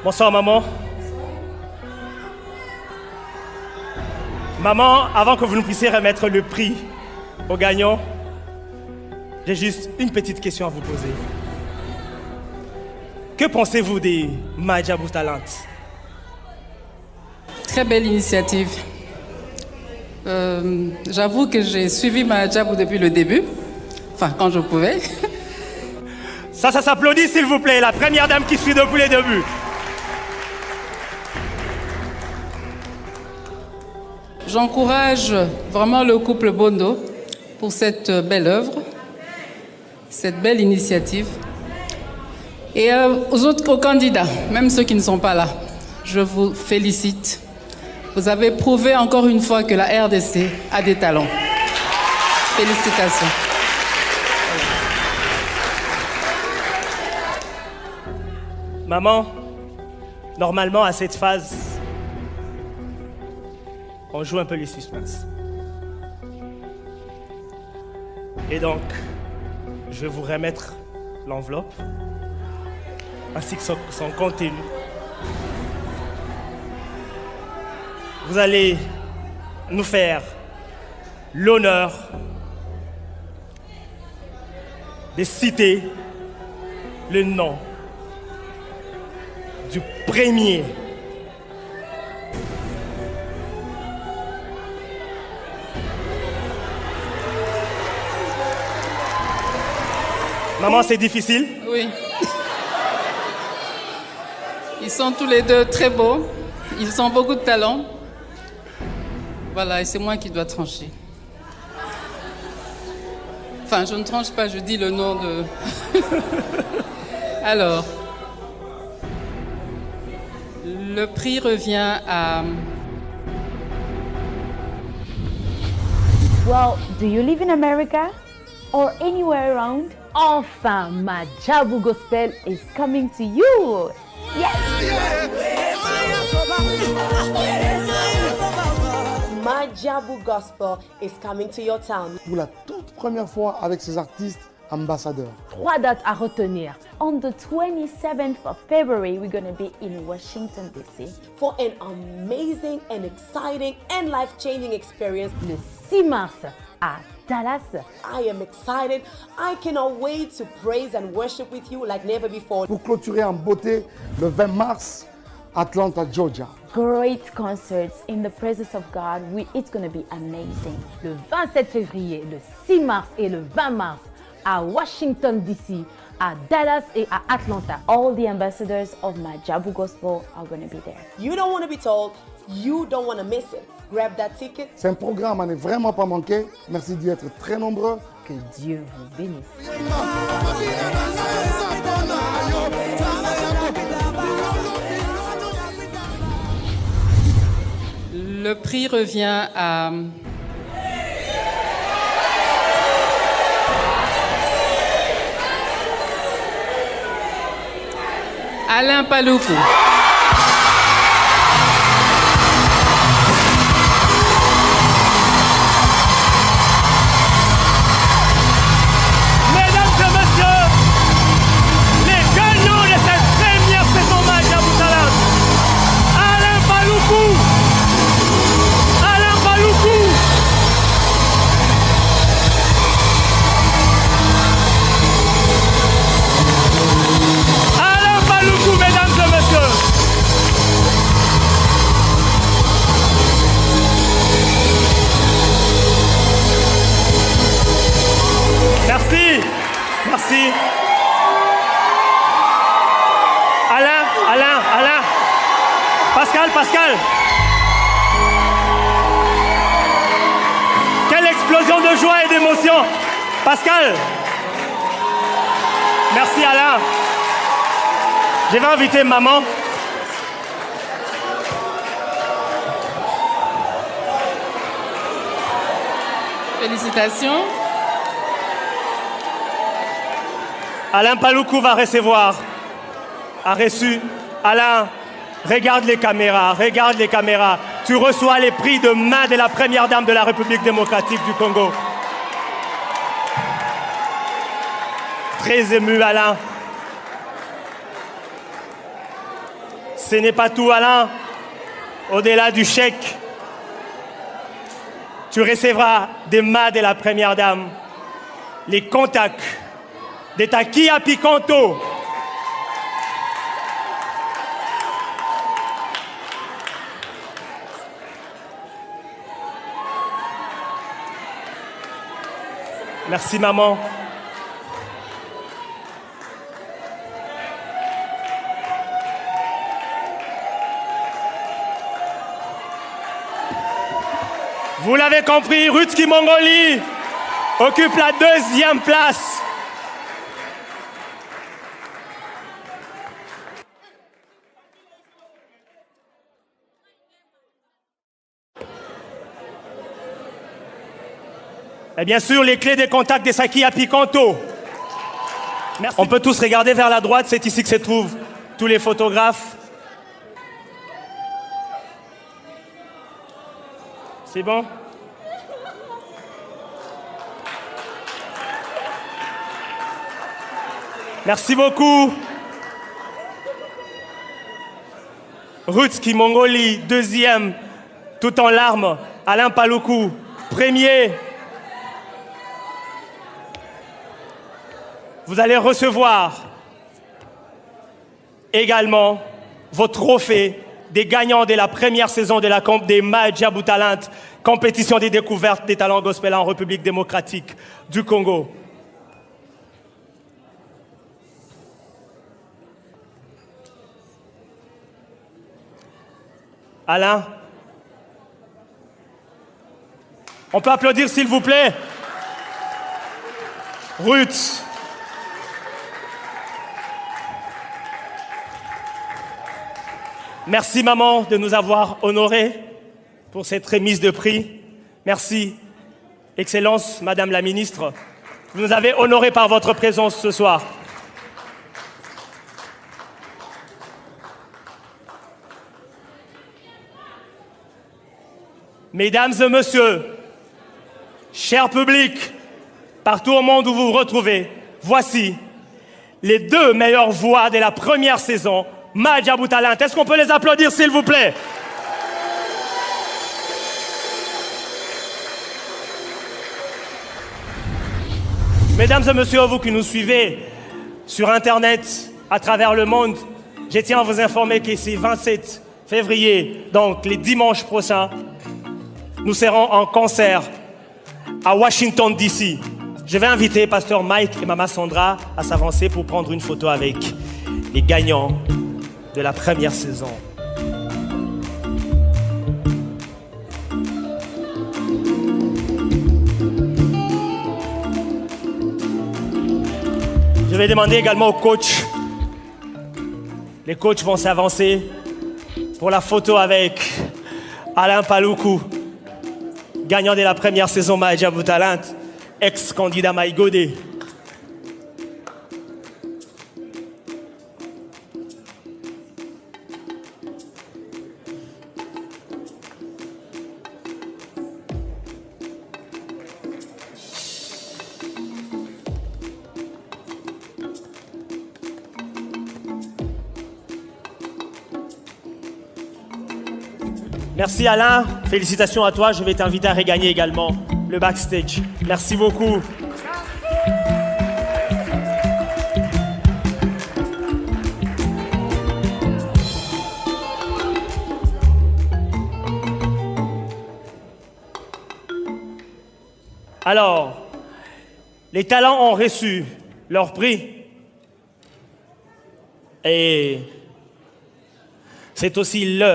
Bonsoir, maman. Maman, avant que vous ne puissiez remettre le prix aux gagnants, j'ai juste une petite question à vous poser. Que pensez-vous des Madjabou Talent? Très belle initiative. J'avoue que j'ai suivi Madjabou depuis le début, enfin quand je pouvais. Ça s'applaudit s'il vous plaît, la première dame qui suit depuis le début. J'encourage vraiment le couple Bondo pour cette belle œuvre, cette belle initiative. Et aux candidats, même ceux qui ne sont pas là, je vous félicite. Vous avez prouvé encore une fois que la RDC a des talents. Félicitations. Maman, normalement à cette phase, on joue un peu les suspens. Et donc, je vais vous remettre l'enveloppe, ainsi que son contenu. Vous allez nous faire l'honneur de citer le nom du premier Maman, c'est difficile? Oui. Ils sont tous les deux très beaux. Ils ont beaucoup de talent. Voilà, et c'est moi qui dois trancher. Enfin, je ne tranche pas, je dis le nom de... Alors, le prix revient à... Well, do you live in America or anywhere around? Enfin, Madjabou Gospel is coming to you. Yes! Madjabou Gospel is coming to your town. Pour la toute première fois avec ses artistes ambassadeurs. 3 dates à retenir. On the 27th of February, we're going to be in Washington, D.C. For an amazing and exciting and life-changing experience. Le 6 mars à Dallas. I am excited. I cannot wait to praise and worship with you like never before. Pour clôturer en beauté le 20 mars, Atlanta, Georgia. Great concerts in the presence of God. It's going to be amazing. Le 27 février, le 6 mars et le 20 mars à Washington, D.C., à Dallas et à Atlanta. All the ambassadors of Madjabou Gospel are going to be there. You don't want to be told. You don't want to miss it. Grab that ticket. C'est un programme à ne vraiment pas manquer. Merci d'y être très nombreux. Que Dieu vous bénisse. Le prix revient à... Alain Paloukou. Merci. Alain. Pascal. Quelle explosion de joie et d'émotion. Pascal. Merci Alain. Je vais inviter maman. Félicitations. Alain Paloukou va recevoir. A reçu. Alain, regarde les caméras. Tu reçois les prix de main de la première dame de la République démocratique du Congo. Très ému, Alain. Ce n'est pas tout, Alain. Au-delà du chèque, tu recevras des mains de la première dame les contacts de Takia Picanto. Merci, maman. Vous l'avez compris, Ruth Kimongoli occupe la 2e place. Et bien sûr, les clés des contacts de Takia Picanto. Merci. On peut tous regarder vers la droite, c'est ici que se trouvent tous les photographes. C'est bon? Merci beaucoup. Ruth Kimongoli, 2e, tout en larmes. Alain Paloukou, 1er. Vous allez recevoir également vos trophées des gagnants de la première saison de la des Maajabu Talent, compétition des découvertes des talents gospel en République démocratique du Congo. Alain, on peut applaudir s'il vous plaît. Ruth. Merci maman de nous avoir honorés pour cette remise de prix. Merci, Excellence, Madame la Ministre. Vous nous avez honorés par votre présence ce soir. Mesdames et messieurs, cher public, partout au monde où vous vous retrouvez, voici les 2 meilleures voix de la première saison Maajabu Talent. Est-ce qu'on peut les applaudir, s'il vous plaît? Mesdames et messieurs, vous qui nous suivez sur Internet, à travers le monde, je tiens à vous informer que c'est 27 février, donc les dimanches prochains, nous serons en concert à Washington, D.C. Je vais inviter Pasteur Mike et Maman Sandra à s'avancer pour prendre une photo avec les gagnants de la première saison. Je vais demander également aux coachs. Les coachs vont s'avancer pour la photo avec Alain Paloukou, gagnant de la première saison Maajabu Talent, ex-candidat Maïgodé. Merci Alain, félicitations à toi. Je vais t'inviter à regagner également le backstage. Merci beaucoup. Alors, les talents ont reçu leur prix. Et c'est aussi l'heure.